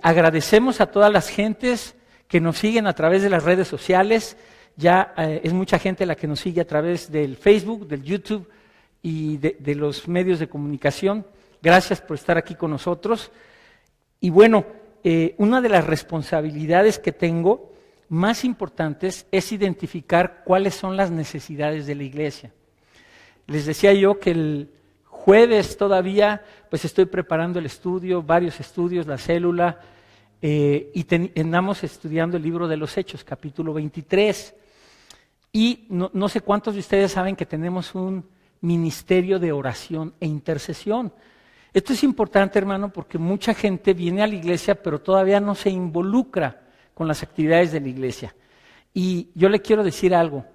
Agradecemos a todas las gentes que nos siguen a través de las redes sociales. Ya es mucha gente la que nos sigue a través del Facebook, del YouTube y de los medios de comunicación. Gracias por estar aquí con nosotros. Y bueno, una de las responsabilidades que tengo más importantes es identificar cuáles son las necesidades de la iglesia. Les decía yo que el jueves todavía pues estoy preparando el estudio, varios estudios, la célula, y andamos estudiando el libro de los Hechos, capítulo 23. Y no sé cuántos de ustedes saben que tenemos un ministerio de oración e intercesión. Esto es importante, hermano, porque mucha gente viene a la iglesia, pero todavía no se involucra con las actividades de la iglesia. Y yo le quiero decir algo,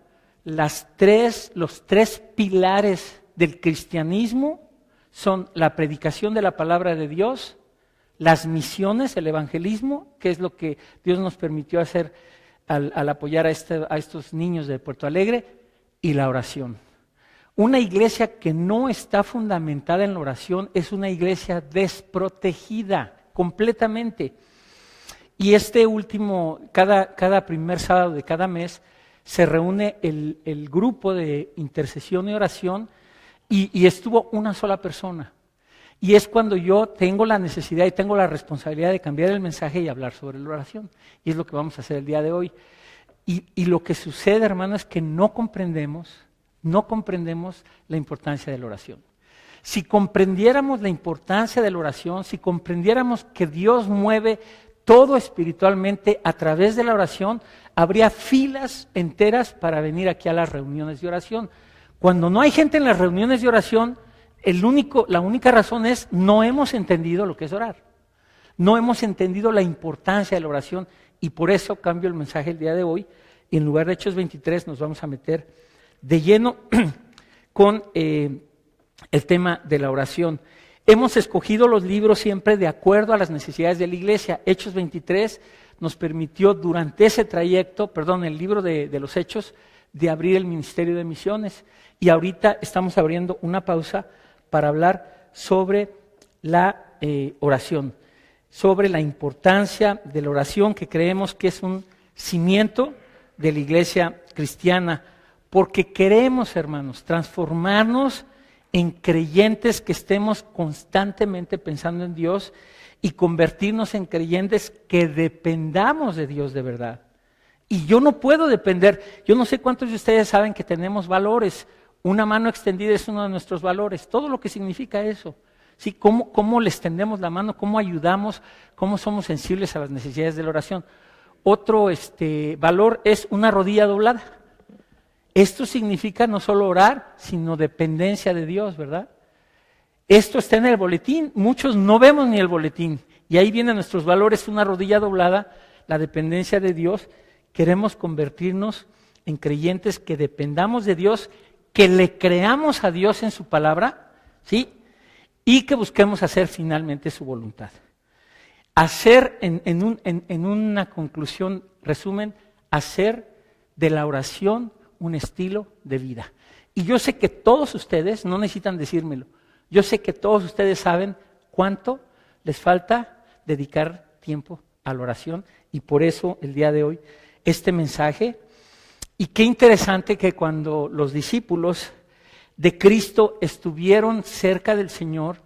los tres pilares del cristianismo son la predicación de la palabra de Dios, las misiones, el evangelismo, que es lo que Dios nos permitió hacer al apoyar a estos niños de Puerto Alegre, y la oración. Una iglesia que no está fundamentada en la oración es una iglesia desprotegida completamente. Y cada primer sábado de cada mes se reúne el grupo de intercesión y oración y estuvo una sola persona. Y es cuando yo tengo la necesidad y tengo la responsabilidad de cambiar el mensaje y hablar sobre la oración. Y es lo que vamos a hacer el día de hoy. Y lo que sucede, hermano, es que no comprendemos la importancia de la oración. Si comprendiéramos la importancia de la oración, si comprendiéramos que Dios mueve todo espiritualmente a través de la oración, habría filas enteras para venir aquí a las reuniones de oración. Cuando no hay gente en las reuniones de oración, la única razón es no hemos entendido lo que es orar. No hemos entendido la importancia de la oración y por eso cambio el mensaje el día de hoy. Y en lugar de Hechos 23 nos vamos a meter de lleno con el tema de la oración. Hemos escogido los libros siempre de acuerdo a las necesidades de la iglesia. Hechos 23 nos permitió durante ese trayecto, el libro de los Hechos, de abrir el ministerio de misiones. Y ahorita estamos abriendo una pausa para hablar sobre la oración, sobre la importancia de la oración, que creemos que es un cimiento de la iglesia cristiana, porque queremos, hermanos, transformarnos en creyentes que estemos constantemente pensando en Dios y convertirnos en creyentes que dependamos de Dios de verdad. Y yo no puedo depender, yo no sé cuántos de ustedes saben que tenemos valores. Una mano extendida es uno de nuestros valores, todo lo que significa eso. ¿Sí? ¿Cómo le extendemos la mano? ¿Cómo ayudamos? ¿Cómo somos sensibles a las necesidades de la oración? Otro valor es una rodilla doblada. Esto significa no solo orar, sino dependencia de Dios, ¿verdad? Esto está en el boletín, muchos no vemos ni el boletín. Y ahí vienen nuestros valores, una rodilla doblada, la dependencia de Dios. Queremos convertirnos en creyentes que dependamos de Dios, que le creamos a Dios en su palabra, ¿sí? Y que busquemos hacer finalmente su voluntad. Hacer, en una conclusión, resumen, hacer de la oración un estilo de vida. Y yo sé que todos ustedes, no necesitan decírmelo, yo sé que todos ustedes saben cuánto les falta dedicar tiempo a la oración y por eso el día de hoy este mensaje. Y qué interesante que cuando los discípulos de Cristo estuvieron cerca del Señor,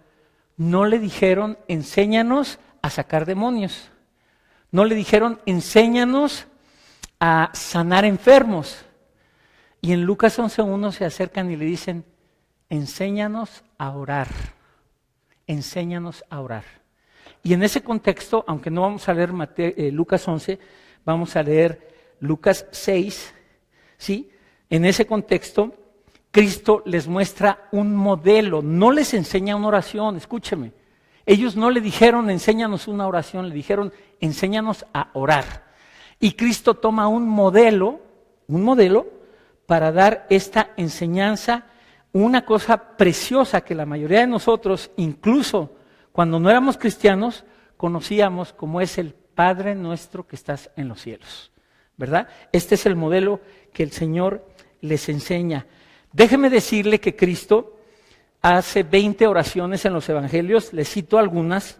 no le dijeron, enséñanos a sacar demonios. No le dijeron, enséñanos a sanar enfermos. Y en Lucas 11:1 se acercan y le dicen, enséñanos a orar. Enséñanos a orar. Y en ese contexto, aunque no vamos a leer Lucas 11, vamos a leer Lucas 6, ¿sí? En ese contexto, Cristo les muestra un modelo, no les enseña una oración, escúcheme. Ellos no le dijeron, enséñanos una oración, le dijeron, enséñanos a orar. Y Cristo toma un modelo para dar esta enseñanza, una cosa preciosa que la mayoría de nosotros, incluso cuando no éramos cristianos, conocíamos como es el Padre nuestro que estás en los cielos, ¿verdad? Este es el modelo que el Señor les enseña. Déjeme decirle que Cristo hace 20 oraciones en los evangelios, les cito algunas.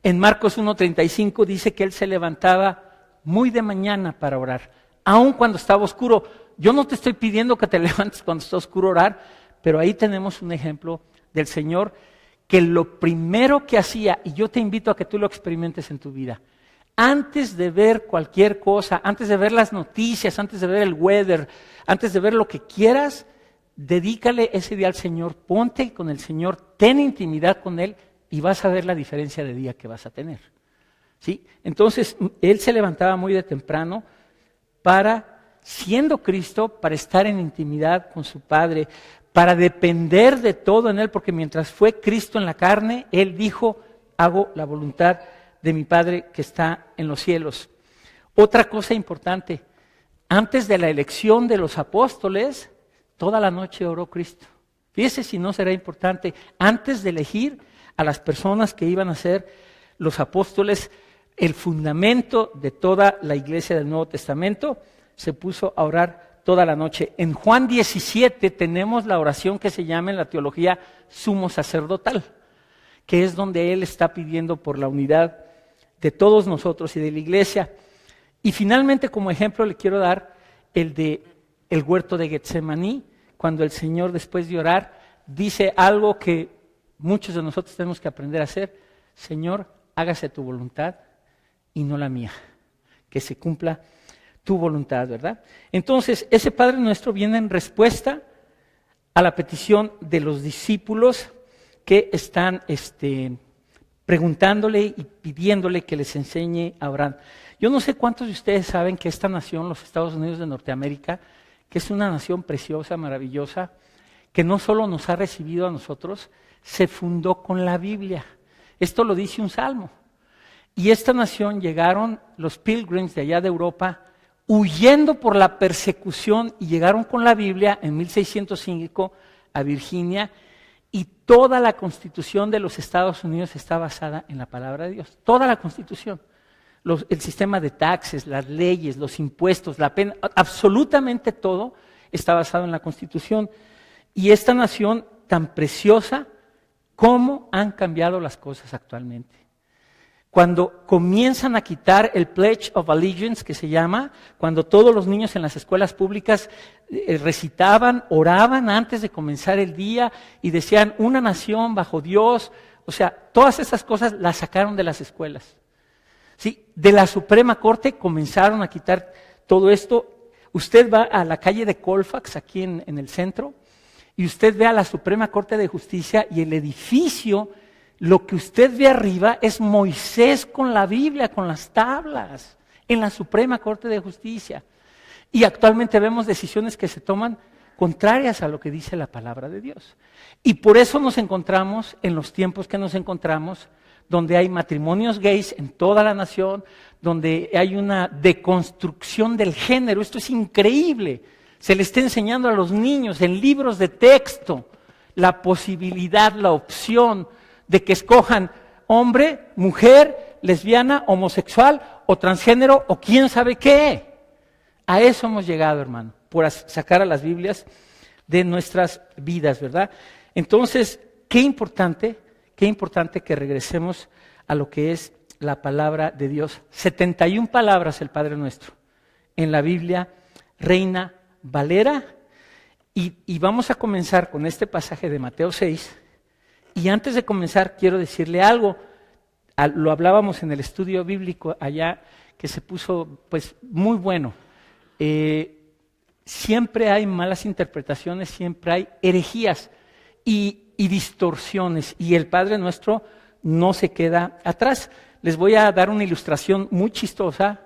En Marcos 1:35 dice que él se levantaba muy de mañana para orar, aun cuando estaba oscuro. Yo no te estoy pidiendo que te levantes cuando está oscuro a orar, pero ahí tenemos un ejemplo del Señor que lo primero que hacía, y yo te invito a que tú lo experimentes en tu vida, antes de ver cualquier cosa, antes de ver las noticias, antes de ver el weather, antes de ver lo que quieras, dedícale ese día al Señor, ponte con el Señor, ten intimidad con Él y vas a ver la diferencia de día que vas a tener. ¿Sí? Entonces, Él se levantaba muy de temprano para, siendo Cristo, para estar en intimidad con su Padre, para depender de todo en Él, porque mientras fue Cristo en la carne, Él dijo, hago la voluntad de mi Padre que está en los cielos. Otra cosa importante, antes de la elección de los apóstoles, toda la noche oró Cristo. Fíjese si no será importante, antes de elegir a las personas que iban a ser los apóstoles, el fundamento de toda la iglesia del Nuevo Testamento, se puso a orar toda la noche. En Juan 17 tenemos la oración que se llama en la teología sumo sacerdotal, que es donde él está pidiendo por la unidad de todos nosotros y de la iglesia. Y finalmente, como ejemplo, le quiero dar el de el huerto de Getsemaní, cuando el Señor, después de orar, dice algo que muchos de nosotros tenemos que aprender a hacer: Señor, hágase tu voluntad y no la mía, que se cumpla tu voluntad, ¿verdad? Entonces, ese Padre Nuestro viene en respuesta a la petición de los discípulos que están preguntándole y pidiéndole que les enseñe a orar. Yo no sé cuántos de ustedes saben que esta nación, los Estados Unidos de Norteamérica, que es una nación preciosa, maravillosa, que no solo nos ha recibido a nosotros, se fundó con la Biblia. Esto lo dice un salmo. Y esta nación llegaron los pilgrims de allá de Europa, huyendo por la persecución, y llegaron con la Biblia en 1605 a Virginia, y toda la Constitución de los Estados Unidos está basada en la palabra de Dios. Toda la Constitución. El sistema de taxes, las leyes, los impuestos, la pena, absolutamente todo está basado en la Constitución. Y esta nación tan preciosa, ¿cómo han cambiado las cosas actualmente? Cuando comienzan a quitar el Pledge of Allegiance, que se llama, cuando todos los niños en las escuelas públicas recitaban, oraban antes de comenzar el día y decían, una nación bajo Dios, o sea, todas esas cosas las sacaron de las escuelas. ¿Sí? De la Suprema Corte comenzaron a quitar todo esto. Usted va a la calle de Colfax, aquí en el centro, y usted ve a la Suprema Corte de Justicia y el edificio. Lo que usted ve arriba es Moisés con la Biblia, con las tablas, en la Suprema Corte de Justicia. Y actualmente vemos decisiones que se toman contrarias a lo que dice la palabra de Dios. Y por eso nos encontramos en los tiempos que nos encontramos, donde hay matrimonios gays en toda la nación, donde hay una deconstrucción del género. Esto es increíble. Se le está enseñando a los niños en libros de texto la posibilidad, la opción de que escojan hombre, mujer, lesbiana, homosexual o transgénero o quién sabe qué. A eso hemos llegado, hermano, por sacar a las Biblias de nuestras vidas, ¿verdad? Entonces, qué importante que regresemos a lo que es la palabra de Dios. 71 palabras el Padre Nuestro en la Biblia Reina Valera, y vamos a comenzar con este pasaje de Mateo 6. Y antes de comenzar, quiero decirle algo. Lo hablábamos en el estudio bíblico allá, que se puso pues muy bueno. Siempre hay malas interpretaciones, siempre hay herejías y distorsiones. Y el Padre Nuestro no se queda atrás. Les voy a dar una ilustración muy chistosa,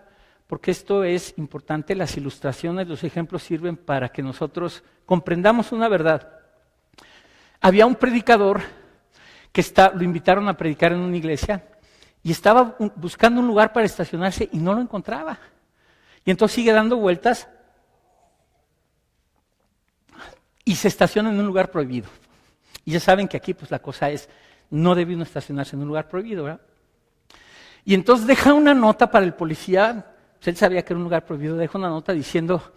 porque esto es importante. Las ilustraciones, los ejemplos sirven para que nosotros comprendamos una verdad. Había un predicador que lo invitaron a predicar en una iglesia y estaba buscando un lugar para estacionarse y no lo encontraba. Y entonces sigue dando vueltas y se estaciona en un lugar prohibido. Y ya saben que aquí pues la cosa es, no debe uno estacionarse en un lugar prohibido, ¿verdad? Y entonces deja una nota para el policía, pues él sabía que era un lugar prohibido, deja una nota diciendo,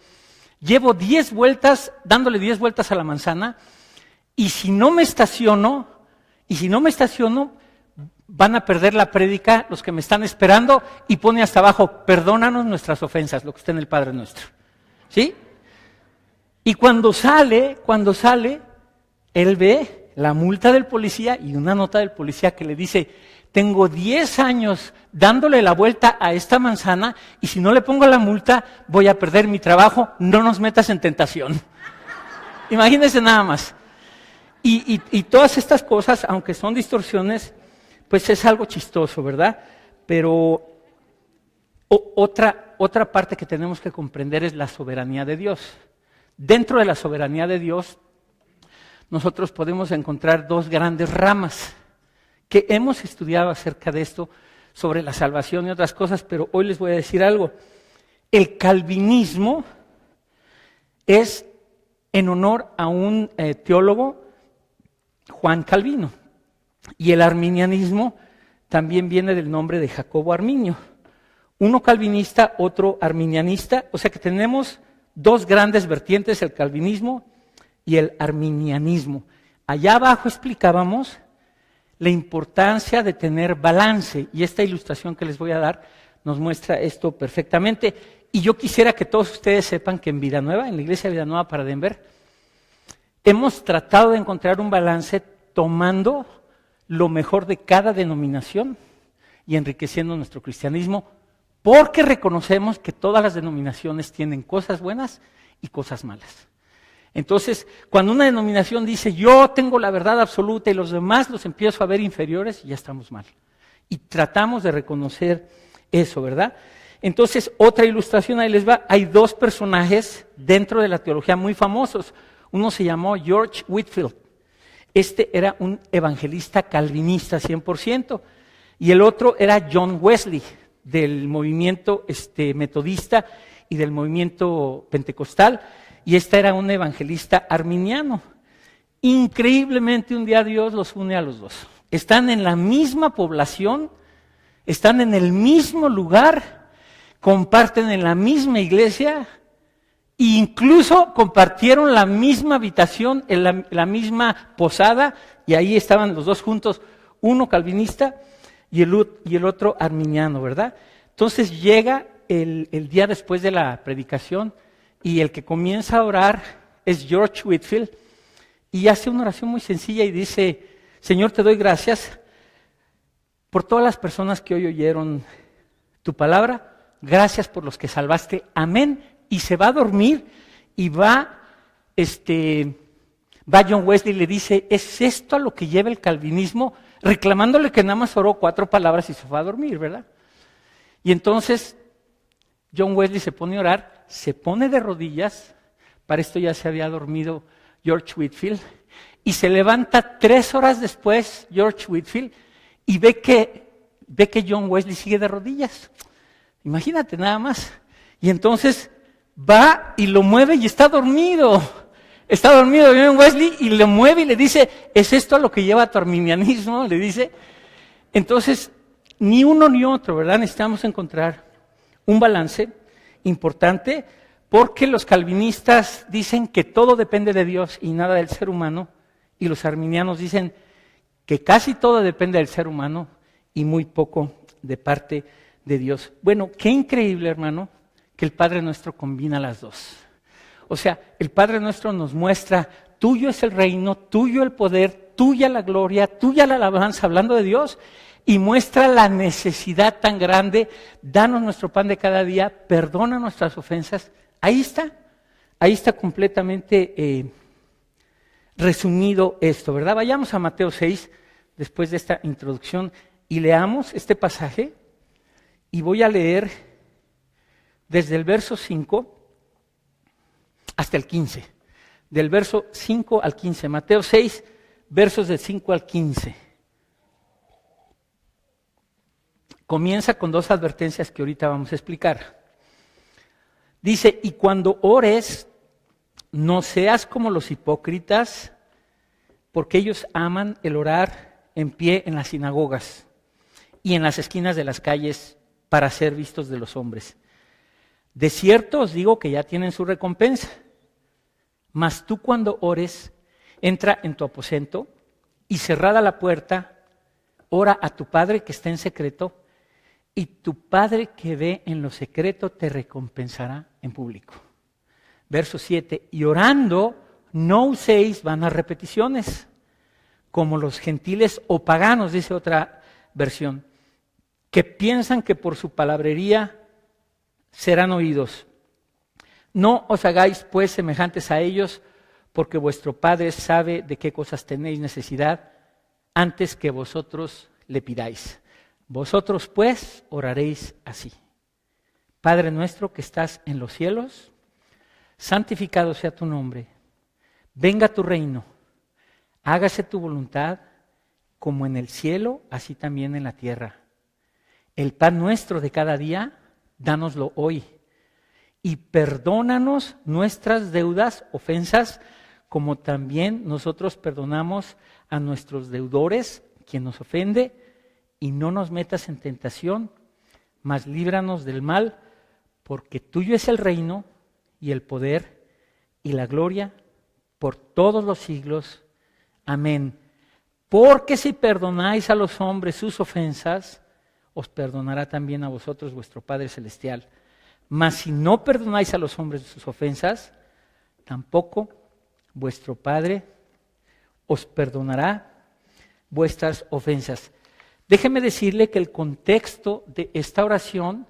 llevo 10 vueltas, dándole 10 vueltas a la manzana, y si no me estaciono, van a perder la prédica los que me están esperando, y pone hasta abajo, perdónanos nuestras ofensas, lo que está en el Padre Nuestro. ¿Sí? Y cuando sale, él ve la multa del policía y una nota del policía que le dice, tengo 10 años dándole la vuelta a esta manzana y si no le pongo la multa voy a perder mi trabajo, no nos metas en tentación. Imagínense nada más. Y todas estas cosas, aunque son distorsiones, pues es algo chistoso, ¿verdad? Pero otra parte que tenemos que comprender es la soberanía de Dios. Dentro de la soberanía de Dios, nosotros podemos encontrar dos grandes ramas que hemos estudiado acerca de esto, sobre la salvación y otras cosas, pero hoy les voy a decir algo. El calvinismo es en honor a un teólogo, Juan Calvino, y el arminianismo también viene del nombre de Jacobo Arminio. Uno calvinista, otro arminianista, o sea que tenemos dos grandes vertientes, el calvinismo y el arminianismo. Allá abajo explicábamos la importancia de tener balance, y esta ilustración que les voy a dar nos muestra esto perfectamente. Y yo quisiera que todos ustedes sepan que en Vidanueva, en la iglesia de Vidanueva para Denver, hemos tratado de encontrar un balance tomando lo mejor de cada denominación y enriqueciendo nuestro cristianismo, porque reconocemos que todas las denominaciones tienen cosas buenas y cosas malas. Entonces, cuando una denominación dice, yo tengo la verdad absoluta y los demás los empiezo a ver inferiores, ya estamos mal. Y tratamos de reconocer eso, ¿verdad? Entonces, otra ilustración, ahí les va. Hay dos personajes dentro de la teología muy famosos. Uno se llamó George Whitefield. Este era un evangelista calvinista 100%. Y el otro era John Wesley, del movimiento metodista y del movimiento pentecostal. Y este era un evangelista arminiano. Increíblemente un día Dios los une a los dos. Están en la misma población, están en el mismo lugar, comparten en la misma iglesia, e incluso compartieron la misma habitación, en la misma posada, y ahí estaban los dos juntos, uno calvinista y el otro arminiano, ¿verdad? Entonces llega el día después de la predicación, y el que comienza a orar es George Whitefield, y hace una oración muy sencilla y dice, Señor, te doy gracias por todas las personas que hoy oyeron tu palabra, gracias por los que salvaste, amén. Y se va a dormir y va John Wesley y le dice, ¿es esto a lo que lleva el calvinismo? Reclamándole que nada más oró 4 palabras y se fue a dormir, ¿verdad? Y entonces John Wesley se pone a orar, se pone de rodillas, para esto ya se había dormido George Whitefield, y se levanta 3 horas después George Whitefield y ve que John Wesley sigue de rodillas. Imagínate nada más. Y entonces va y lo mueve y está dormido. Está dormido John Wesley y lo mueve y le dice, ¿es esto a lo que lleva tu arminianismo? Le dice. Entonces, ni uno ni otro, ¿verdad? Necesitamos encontrar un balance importante, porque los calvinistas dicen que todo depende de Dios y nada del ser humano, y los arminianos dicen que casi todo depende del ser humano y muy poco de parte de Dios. Bueno, qué increíble, hermano, que el Padre Nuestro combina las dos. O sea, el Padre Nuestro nos muestra, tuyo es el reino, tuyo el poder, tuya la gloria, tuya la alabanza, hablando de Dios, y muestra la necesidad tan grande, danos nuestro pan de cada día, perdona nuestras ofensas. Ahí está completamente resumido esto, ¿verdad? Vayamos a Mateo 6, después de esta introducción, y leamos este pasaje, y voy a leer desde el verso 5 hasta el 15, del verso 5 al 15, Mateo 6, versos del 5 al 15. Comienza con 2 advertencias que ahorita vamos a explicar. Dice, y cuando ores, no seas como los hipócritas, porque ellos aman el orar en pie en las sinagogas y en las esquinas de las calles para ser vistos de los hombres. De cierto os digo que ya tienen su recompensa. Mas tú cuando ores, entra en tu aposento y cerrada la puerta, ora a tu Padre que está en secreto, y tu Padre que ve en lo secreto te recompensará en público. Verso 7, y orando no uséis vanas repeticiones, como los gentiles o paganos, dice otra versión, que piensan que por su palabrería serán oídos. No os hagáis pues semejantes a ellos, porque vuestro Padre sabe de qué cosas tenéis necesidad antes que vosotros le pidáis. Vosotros pues oraréis así: Padre nuestro que estás en los cielos, santificado sea tu nombre, venga tu reino, hágase tu voluntad como en el cielo, así también en la tierra. El pan nuestro de cada día, dánoslo hoy, y perdónanos nuestras deudas, ofensas, como también nosotros perdonamos a nuestros deudores, quien nos ofende, y no nos metas en tentación, mas líbranos del mal, porque tuyo es el reino y el poder y la gloria por todos los siglos. Amén. Porque si perdonáis a los hombres sus ofensas, os perdonará también a vosotros vuestro Padre Celestial. Mas si no perdonáis a los hombres sus ofensas, tampoco vuestro Padre os perdonará vuestras ofensas. Déjeme decirle que el contexto de esta oración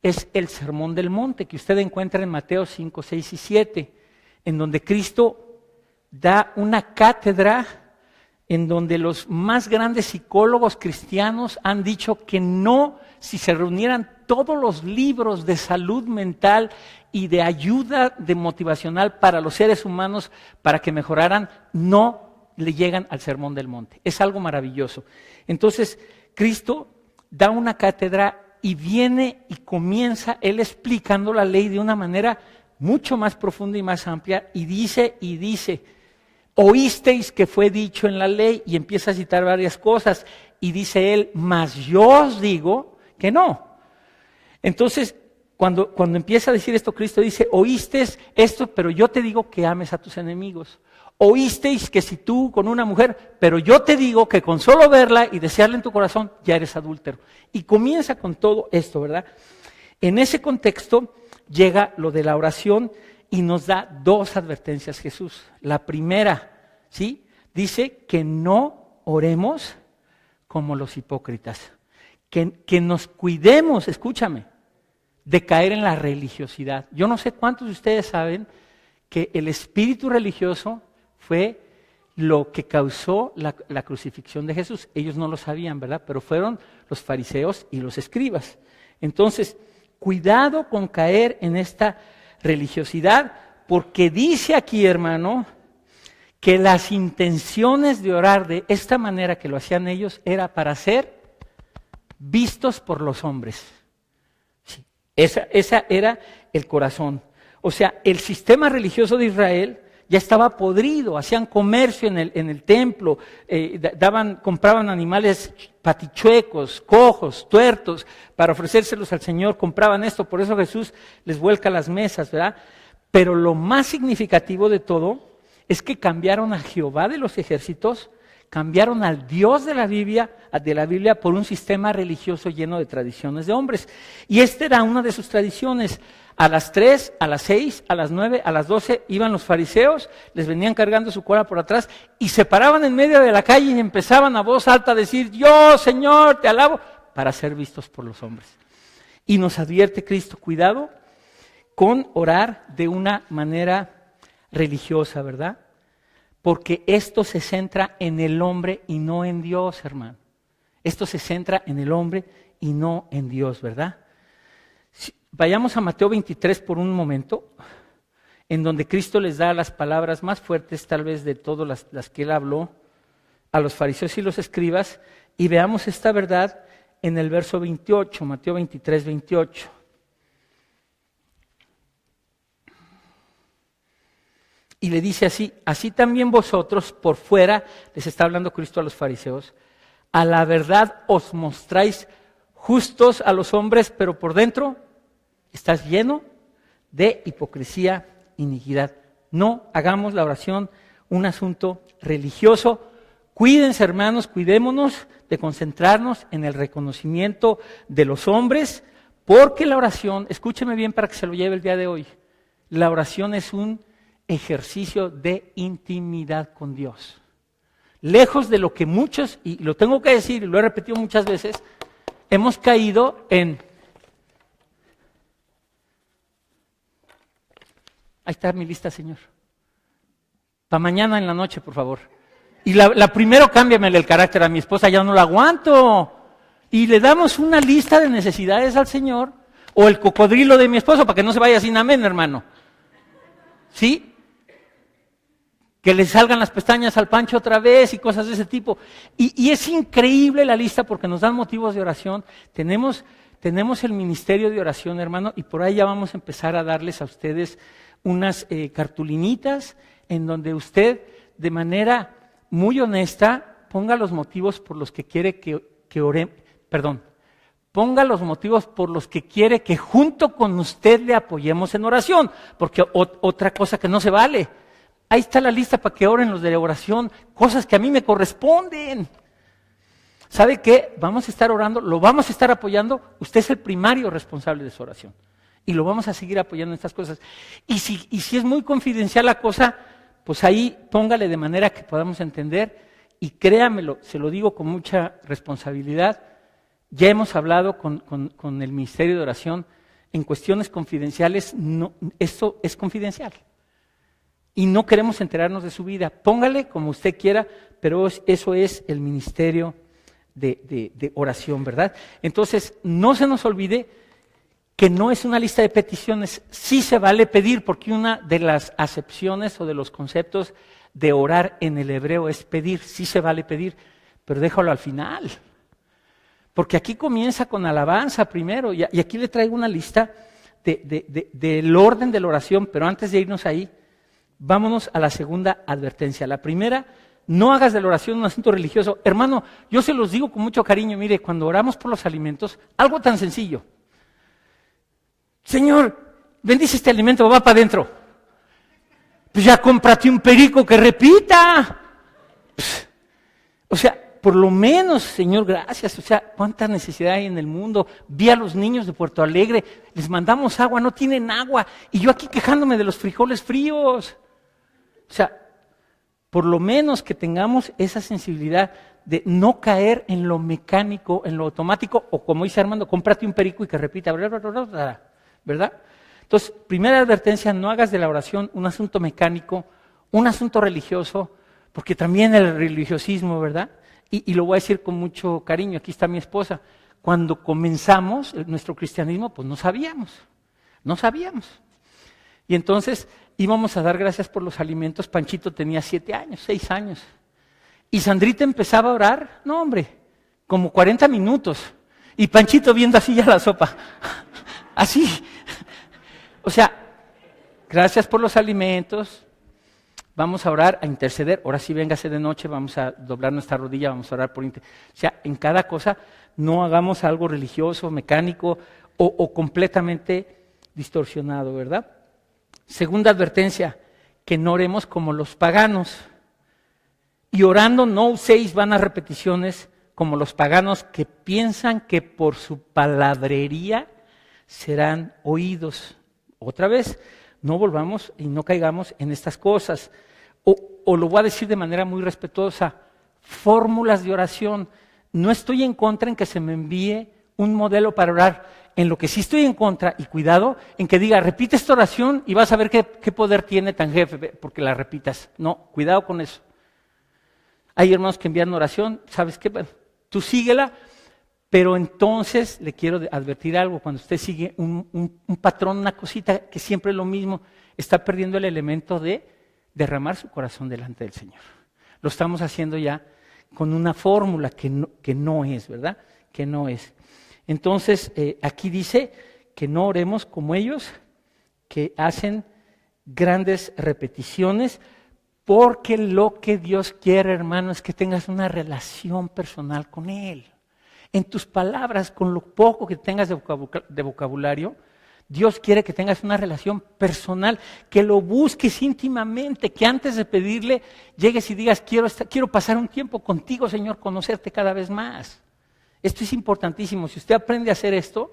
es el Sermón del Monte, que usted encuentra en Mateo 5, 6 y 7, en donde Cristo da una cátedra en donde los más grandes psicólogos cristianos han dicho que no, si se reunieran todos los libros de salud mental y de ayuda de motivacional para los seres humanos para que mejoraran, no le llegan al Sermón del Monte. Es algo maravilloso. Entonces, Cristo da una cátedra y viene y comienza él explicando la ley de una manera mucho más profunda y más amplia, y dice, oísteis que fue dicho en la ley, y empieza a citar varias cosas, y dice él, mas yo os digo que no. Entonces, cuando empieza a decir esto, Cristo dice, oísteis esto, pero yo te digo que ames a tus enemigos. Oísteis que si tú con una mujer, pero yo te digo que con solo verla y desearla en tu corazón, ya eres adúltero. Y comienza con todo esto, ¿verdad? En ese contexto llega lo de la oración y nos da dos advertencias Jesús. La primera, ¿sí? Dice que no oremos como los hipócritas, que nos cuidemos, escúchame, de caer en la religiosidad. Yo no sé cuántos de ustedes saben que el espíritu religioso fue lo que causó la crucifixión de Jesús. Ellos no lo sabían, ¿verdad? Pero fueron los fariseos y los escribas. Entonces, cuidado con caer en esta religiosidad, porque dice aquí, hermano, que las intenciones de orar de esta manera que lo hacían ellos era para ser vistos por los hombres. Sí, esa era el corazón. O sea, el sistema religioso de Israel ya estaba podrido, hacían comercio en el templo, compraban animales patichuecos, cojos, tuertos, para ofrecérselos al Señor, compraban esto, por eso Jesús les vuelca las mesas, ¿verdad? Pero lo más significativo de todo es que cambiaron a Jehová de los ejércitos, cambiaron al Dios de la Biblia por un sistema religioso lleno de tradiciones de hombres. Y esta era una de sus tradiciones. A las 3, a las 6, a las 9, a las 12 iban los fariseos, les venían cargando su cola por atrás y se paraban en medio de la calle y empezaban a voz alta a decir, yo, Señor, te alabo, para ser vistos por los hombres. Y nos advierte Cristo, cuidado con orar de una manera religiosa, ¿verdad? Porque esto se centra en el hombre y no en Dios, hermano. Esto se centra en el hombre y no en Dios, ¿verdad? Vayamos a Mateo 23 por un momento, en donde Cristo les da las palabras más fuertes, tal vez de todas las que él habló a los fariseos y los escribas, y veamos esta verdad en el verso 28, Mateo 23, 28. Y le dice así, así también vosotros por fuera, les está hablando Cristo a los fariseos, a la verdad os mostráis justos a los hombres, pero por dentro estás lleno de hipocresía, iniquidad. No hagamos la oración un asunto religioso. Cuídense, hermanos, cuidémonos de concentrarnos en el reconocimiento de los hombres, porque la oración, escúcheme bien para que se lo lleve el día de hoy, la oración es un ejercicio de intimidad con Dios. Lejos de lo que muchos, y lo tengo que decir y lo he repetido muchas veces, hemos caído en... Ahí está mi lista, Señor. Para mañana en la noche, por favor. Y la primero cámbiamele el carácter a mi esposa, ya no la aguanto. Y le damos una lista de necesidades al Señor, o el cocodrilo de mi esposo, para que no se vaya sin amén, hermano. ¿Sí? Que le salgan las pestañas al Pancho otra vez y cosas de ese tipo. Y es increíble la lista porque nos dan motivos de oración. Tenemos el ministerio de oración, hermano, y por ahí ya vamos a empezar a darles a ustedes unas cartulinitas en donde usted, de manera muy honesta, ponga los motivos por los que quiere que oremos, ponga los motivos por los que quiere que junto con usted le apoyemos en oración, porque otra cosa que no se vale. Ahí está la lista para que oren los de oración, cosas que a mí me corresponden. ¿Sabe qué? Vamos a estar orando, lo vamos a estar apoyando, usted es el primario responsable de su oración. Y lo vamos a seguir apoyando en estas cosas. Y si es muy confidencial la cosa, pues ahí póngale de manera que podamos entender. Y créamelo, se lo digo con mucha responsabilidad, ya hemos hablado con el Ministerio de Oración en cuestiones confidenciales, no, esto es confidencial. Y no queremos enterarnos de su vida. Póngale como usted quiera, pero eso es el Ministerio de Oración, ¿verdad? Entonces, no se nos olvide que no es una lista de peticiones, sí se vale pedir, porque una de las acepciones o de los conceptos de orar en el hebreo es pedir, sí se vale pedir, pero déjalo al final. Porque aquí comienza con alabanza primero, y aquí le traigo una lista del orden de la oración, pero antes de irnos ahí, vámonos a la segunda advertencia. La primera, no hagas de la oración un asunto religioso. Hermano, yo se los digo con mucho cariño, mire, cuando oramos por los alimentos, algo tan sencillo. Señor, bendice este alimento, va para adentro. Pues ya cómprate un perico que repita. O sea, por lo menos, Señor, gracias. O sea, cuánta necesidad hay en el mundo. Vi a los niños de Puerto Alegre, les mandamos agua, no tienen agua. Y yo aquí quejándome de los frijoles fríos. O sea, por lo menos que tengamos esa sensibilidad de no caer en lo mecánico, en lo automático, o como dice Armando, cómprate un perico y que repita, ¿verdad? Entonces, primera advertencia, no hagas de la oración un asunto mecánico, un asunto religioso, porque también el religiosismo, ¿verdad? Y lo voy a decir con mucho cariño, aquí está mi esposa, cuando comenzamos nuestro cristianismo, pues no sabíamos. Y entonces íbamos a dar gracias por los alimentos, Panchito tenía 7 años, 6 años, y Sandrita empezaba a orar, no hombre, como 40 minutos, y Panchito viendo así ya la sopa, así. O sea, gracias por los alimentos, vamos a orar, a interceder, ahora sí véngase de noche, vamos a doblar nuestra rodilla, vamos a orar por interceder. O sea, en cada cosa no hagamos algo religioso, mecánico o completamente distorsionado, ¿verdad? Segunda advertencia, que no oremos como los paganos. Y orando no uséis vanas repeticiones como los paganos que piensan que por su palabrería serán oídos. Otra vez, no volvamos y no caigamos en estas cosas. O lo voy a decir de manera muy respetuosa, fórmulas de oración. No estoy en contra en que se me envíe un modelo para orar. En lo que sí estoy en contra, y cuidado, en que diga, repite esta oración y vas a ver qué poder tiene tan jefe, porque la repitas. No, cuidado con eso. Hay hermanos que envían oración, ¿sabes qué? Bueno, tú síguela, pero entonces le quiero advertir algo, cuando usted sigue un patrón, una cosita que siempre es lo mismo, está perdiendo el elemento de derramar su corazón delante del Señor. Lo estamos haciendo ya con una fórmula que no es, ¿verdad? Que no es. Entonces, aquí dice que no oremos como ellos, que hacen grandes repeticiones, porque lo que Dios quiere, hermano, es que tengas una relación personal con Él. En tus palabras, con lo poco que tengas de vocabulario, Dios quiere que tengas una relación personal, que lo busques íntimamente, que antes de pedirle llegues y digas, quiero pasar un tiempo contigo, Señor, conocerte cada vez más. Esto es importantísimo. Si usted aprende a hacer esto,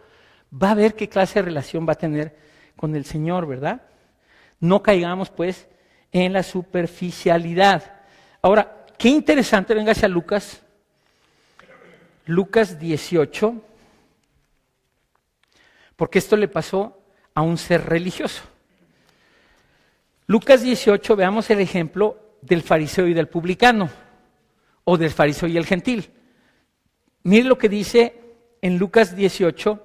va a ver qué clase de relación va a tener con el Señor, ¿verdad? No caigamos, pues, en la superficialidad. Ahora, qué interesante, véngase a Lucas 18, porque esto le pasó a un ser religioso. Lucas 18, veamos el ejemplo del fariseo y del publicano, o del fariseo y el gentil. Mire lo que dice en Lucas 18,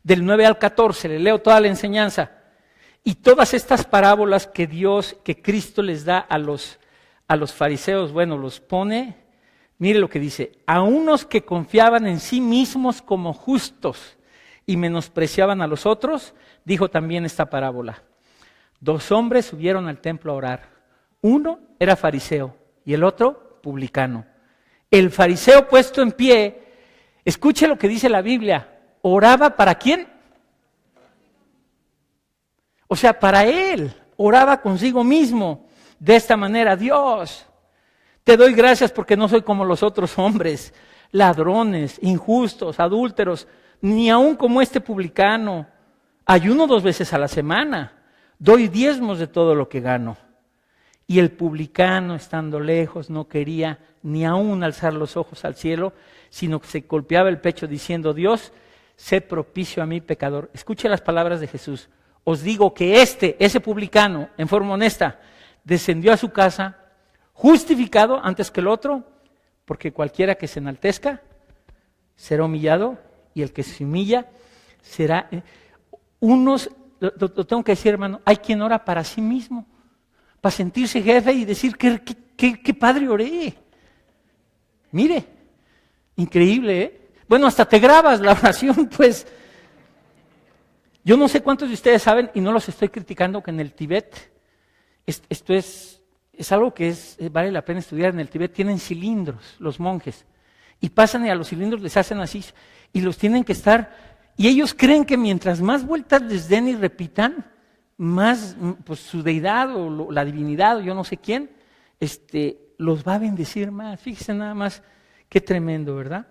del 9 al 14, le leo toda la enseñanza. Y todas estas parábolas que Cristo les da a los fariseos, bueno, los pone, mire lo que dice, a unos que confiaban en sí mismos como justos y menospreciaban a los otros, dijo también esta parábola. 2 hombres subieron al templo a orar. Uno era fariseo y el otro publicano. El fariseo puesto en pie, escuche lo que dice la Biblia, oraba ¿para quién? O sea, para él, oraba consigo mismo, de esta manera, Dios, te doy gracias porque no soy como los otros hombres, ladrones, injustos, adúlteros, ni aun como este publicano. Ayuno 2 veces a la semana, doy diezmos de todo lo que gano. Y el publicano, estando lejos, no quería ni aun alzar los ojos al cielo, sino que se golpeaba el pecho diciendo, Dios, sé propicio a mí pecador. Escuche las palabras de Jesús. Os digo que ese publicano, en forma honesta, descendió a su casa justificado antes que el otro, porque cualquiera que se enaltezca será humillado y el que se humilla será... Lo tengo que decir, hermano, hay quien ora para sí mismo, para sentirse jefe y decir, qué padre oré. Mire, increíble, ¿eh? Bueno, hasta te grabas la oración, pues. Yo no sé cuántos de ustedes saben, y no los estoy criticando, que en el Tíbet, esto es algo que vale la pena estudiar. En el Tíbet tienen cilindros los monjes, y pasan y a los cilindros les hacen así, y los tienen que estar, y ellos creen que mientras más vueltas les den y repitan, más pues su deidad o la divinidad o yo no sé quién, los va a bendecir más. Fíjense nada más, qué tremendo, ¿verdad?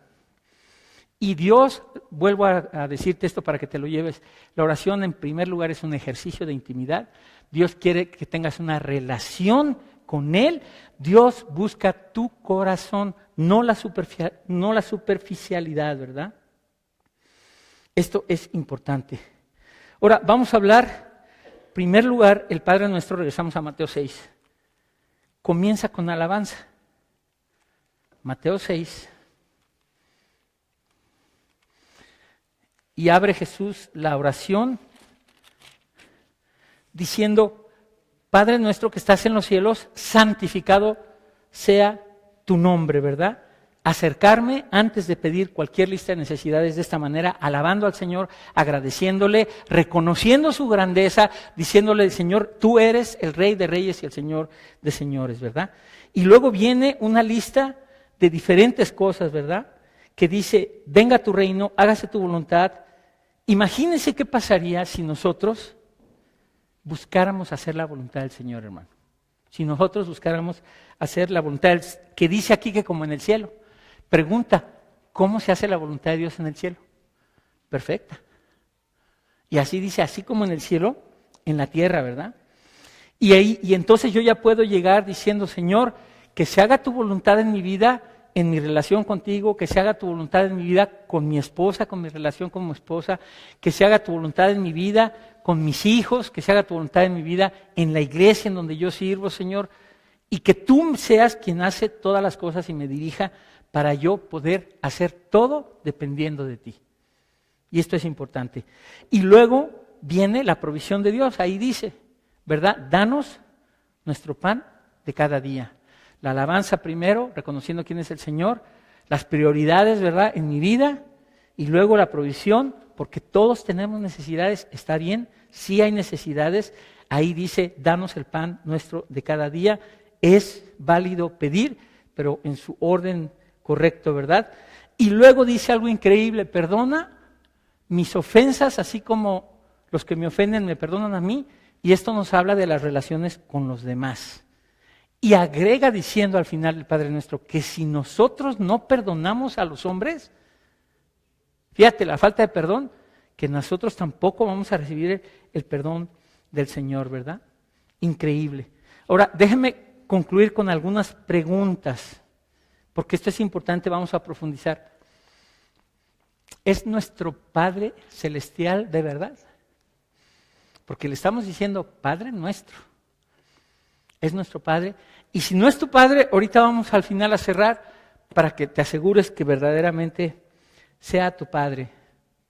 Y Dios, vuelvo a decirte esto para que te lo lleves, la oración en primer lugar es un ejercicio de intimidad. Dios quiere que tengas una relación con Él. Dios busca tu corazón, no la superficialidad, ¿verdad? Esto es importante. Ahora, vamos a hablar, en primer lugar, el Padre Nuestro, regresamos a Mateo 6. Comienza con alabanza. Mateo 6. Y abre Jesús la oración diciendo, Padre nuestro que estás en los cielos, santificado sea tu nombre, ¿verdad? Acercarme antes de pedir cualquier lista de necesidades de esta manera, alabando al Señor, agradeciéndole, reconociendo su grandeza, diciéndole, Señor, tú eres el Rey de Reyes y el Señor de Señores, ¿verdad? Y luego viene una lista de diferentes cosas, ¿verdad? Que dice, venga tu reino, hágase tu voluntad. Imagínense qué pasaría si nosotros buscáramos hacer la voluntad del Señor, hermano. Si nosotros buscáramos hacer la voluntad, que dice aquí que como en el cielo. Pregunta, ¿cómo se hace la voluntad de Dios en el cielo? Perfecta. Y así dice, así como en el cielo, en la tierra, ¿verdad? Y entonces yo ya puedo llegar diciendo, Señor, que se haga tu voluntad en mi vida, en mi relación contigo, que se haga tu voluntad en mi vida con mi esposa, con mi relación con mi esposa, que se haga tu voluntad en mi vida con mis hijos, que se haga tu voluntad en mi vida en la iglesia en donde yo sirvo, Señor, y que tú seas quien hace todas las cosas y me dirija para yo poder hacer todo dependiendo de ti. Y esto es importante. Y luego viene la provisión de Dios, ahí dice, ¿verdad? Danos nuestro pan de cada día. La alabanza primero, reconociendo quién es el Señor, las prioridades, ¿verdad?, en mi vida, y luego la provisión, porque todos tenemos necesidades, está bien, sí hay necesidades, ahí dice, danos el pan nuestro de cada día, es válido pedir, pero en su orden correcto, ¿verdad? Y luego dice algo increíble, perdona mis ofensas, así como los que me ofenden me perdonan a mí, y esto nos habla de las relaciones con los demás. Y agrega diciendo al final el Padre Nuestro que si nosotros no perdonamos a los hombres, fíjate, la falta de perdón, que nosotros tampoco vamos a recibir el perdón del Señor, ¿verdad? Increíble. Ahora, déjenme concluir con algunas preguntas, porque esto es importante, vamos a profundizar. ¿Es nuestro Padre Celestial de verdad? Porque le estamos diciendo, Padre nuestro. Es nuestro Padre. Y si no es tu Padre, ahorita vamos al final a cerrar para que te asegures que verdaderamente sea tu Padre.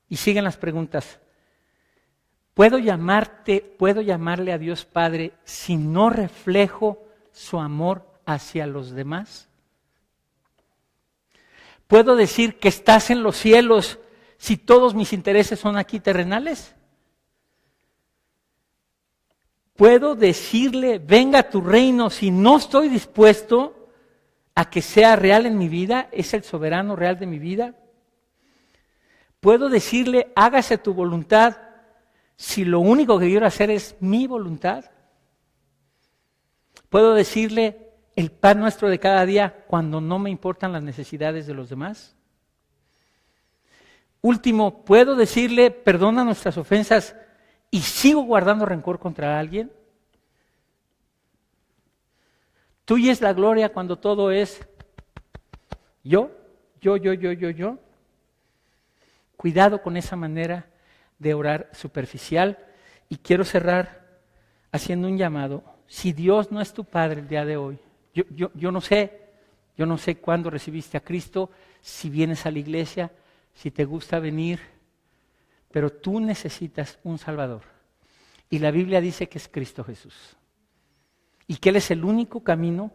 Y siguen las preguntas. ¿Puedo llamarle a Dios Padre si no reflejo su amor hacia los demás? ¿Puedo decir que estás en los cielos si todos mis intereses son aquí terrenales? ¿Puedo decirle, venga tu reino, si no estoy dispuesto a que sea real en mi vida? ¿Es el soberano real de mi vida? ¿Puedo decirle, hágase tu voluntad, si lo único que quiero hacer es mi voluntad? ¿Puedo decirle el pan nuestro de cada día cuando no me importan las necesidades de los demás? Último, ¿puedo decirle, perdona nuestras ofensas y sigo guardando rencor contra alguien? Tuya es la gloria cuando todo es yo. Cuidado con esa manera de orar superficial. Y quiero cerrar haciendo un llamado. Si Dios no es tu Padre el día de hoy, yo no sé cuándo recibiste a Cristo, si vienes a la iglesia, si te gusta venir, pero tú necesitas un Salvador. Y la Biblia dice que es Cristo Jesús. Y que Él es el único camino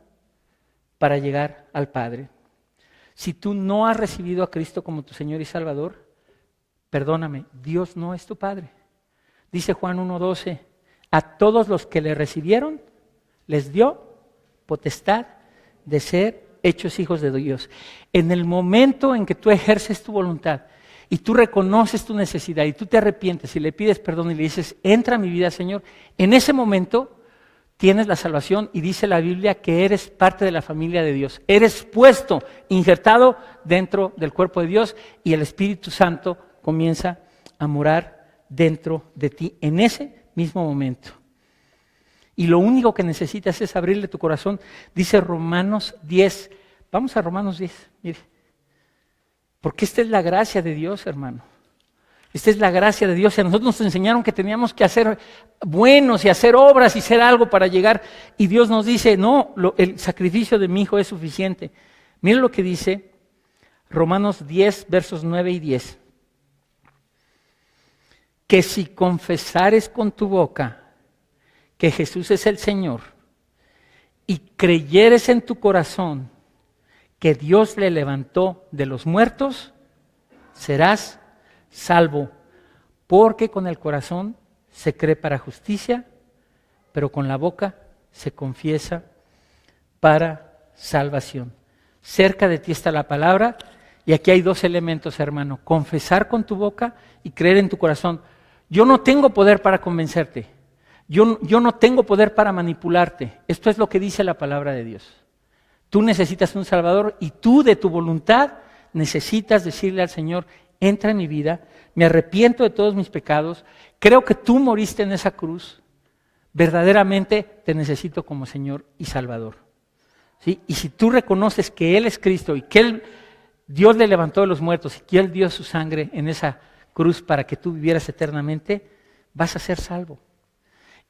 para llegar al Padre. Si tú no has recibido a Cristo como tu Señor y Salvador, perdóname, Dios no es tu Padre. Dice Juan 1:12, a todos los que le recibieron, les dio potestad de ser hechos hijos de Dios. En el momento en que tú ejerces tu voluntad y tú reconoces tu necesidad y tú te arrepientes y le pides perdón y le dices, entra a mi vida, Señor, en ese momento tienes la salvación y dice la Biblia que eres parte de la familia de Dios. Eres puesto, injertado dentro del cuerpo de Dios y el Espíritu Santo comienza a morar dentro de ti en ese mismo momento. Y lo único que necesitas es abrirle tu corazón. Dice Romanos 10. Vamos a Romanos 10, mire. Porque esta es la gracia de Dios, hermano. Esta es la gracia de Dios. Y a nosotros nos enseñaron que teníamos que hacer buenos y hacer obras y hacer algo para llegar. Y Dios nos dice, no, el sacrificio de mi Hijo es suficiente. Mire lo que dice Romanos 10, versos 9 y 10. Que si confesares con tu boca que Jesús es el Señor y creyeres en tu corazón que Dios le levantó de los muertos, serás salvo, porque con el corazón se cree para justicia, pero con la boca se confiesa para salvación. Cerca de ti está la palabra, y aquí hay dos elementos, hermano: confesar con tu boca y creer en tu corazón. Yo no tengo poder para convencerte. Yo no tengo poder para manipularte. Esto es lo que dice la palabra de Dios. Tú necesitas un Salvador y tú de tu voluntad necesitas decirle al Señor, entra en mi vida, me arrepiento de todos mis pecados, creo que tú moriste en esa cruz, verdaderamente te necesito como Señor y Salvador. ¿Sí? Y si tú reconoces que Él es Cristo y que Dios le levantó de los muertos y que Él dio su sangre en esa cruz para que tú vivieras eternamente, vas a ser salvo.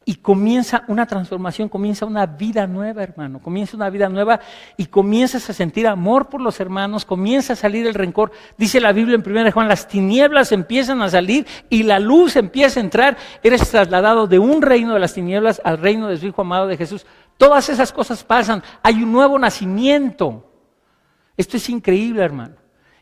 Y comienza una transformación, comienza una vida nueva, hermano. Comienza una vida nueva y comienzas a sentir amor por los hermanos, comienza a salir el rencor. Dice la Biblia en 1 Juan, las tinieblas empiezan a salir y la luz empieza a entrar. Eres trasladado de un reino de las tinieblas al reino de su Hijo amado de Jesús. Todas esas cosas pasan. Hay un nuevo nacimiento. Esto es increíble, hermano.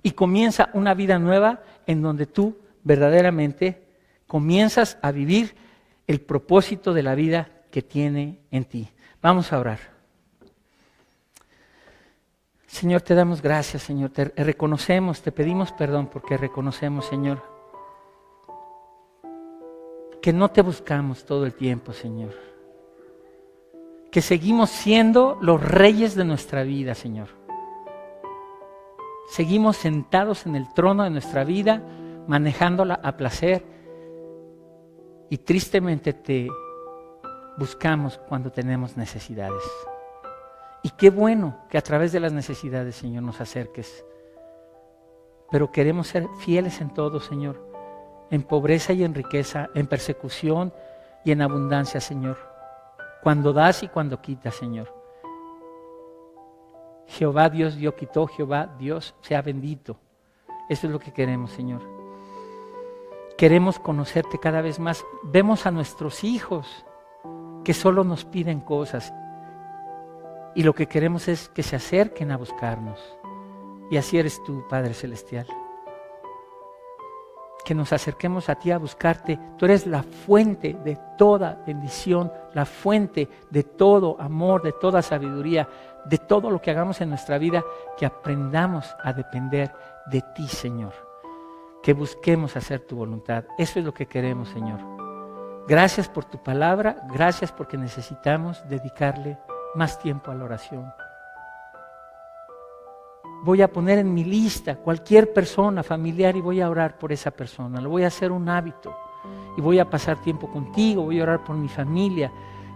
Y comienza una vida nueva en donde tú verdaderamente comienzas a vivir el propósito de la vida que tiene en ti. Vamos a orar. Señor, te damos gracias, Señor. Te reconocemos, te pedimos perdón porque reconocemos, Señor, que no te buscamos todo el tiempo, Señor. Que seguimos siendo los reyes de nuestra vida, Señor. Seguimos sentados en el trono de nuestra vida, manejándola a placer. Y tristemente te buscamos cuando tenemos necesidades. Y qué bueno que a través de las necesidades, Señor, nos acerques. Pero queremos ser fieles en todo, Señor. En pobreza y en riqueza, en persecución y en abundancia, Señor. Cuando das y cuando quitas, Señor. Jehová Dios dio, quitó, Jehová Dios sea bendito. Eso es lo que queremos, Señor. Queremos conocerte cada vez más. Vemos a nuestros hijos que solo nos piden cosas. Y lo que queremos es que se acerquen a buscarnos. Y así eres tú, Padre Celestial. Que nos acerquemos a ti a buscarte. Tú eres la fuente de toda bendición, la fuente de todo amor, de toda sabiduría, de todo lo que hagamos en nuestra vida, que aprendamos a depender de ti, Señor. Que busquemos hacer tu voluntad. Eso es lo que queremos, Señor. Gracias por tu palabra, gracias porque necesitamos dedicarle más tiempo a la oración. Voy a poner en mi lista cualquier persona familiar y voy a orar por esa persona. Lo voy a hacer un hábito y voy a pasar tiempo contigo, voy a orar por mi familia,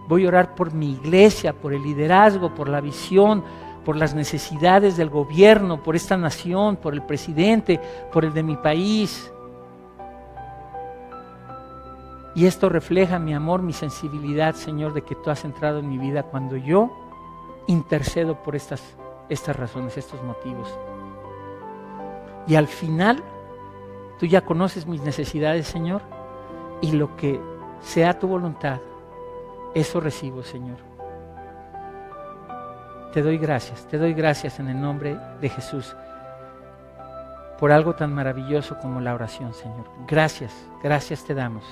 voy a orar por mi iglesia, por el liderazgo, por la visión, por las necesidades del gobierno, por esta nación, por el presidente, por el de mi país. Y esto refleja mi amor, mi sensibilidad, Señor, de que tú has entrado en mi vida cuando yo intercedo por estas razones, estos motivos. Y al final, tú ya conoces mis necesidades, Señor, y lo que sea tu voluntad, eso recibo, Señor. Te doy gracias en el nombre de Jesús, por algo tan maravilloso como la oración, Señor. Gracias te damos,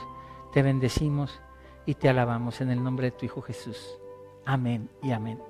te bendecimos y te alabamos en el nombre de tu Hijo Jesús. Amén y amén.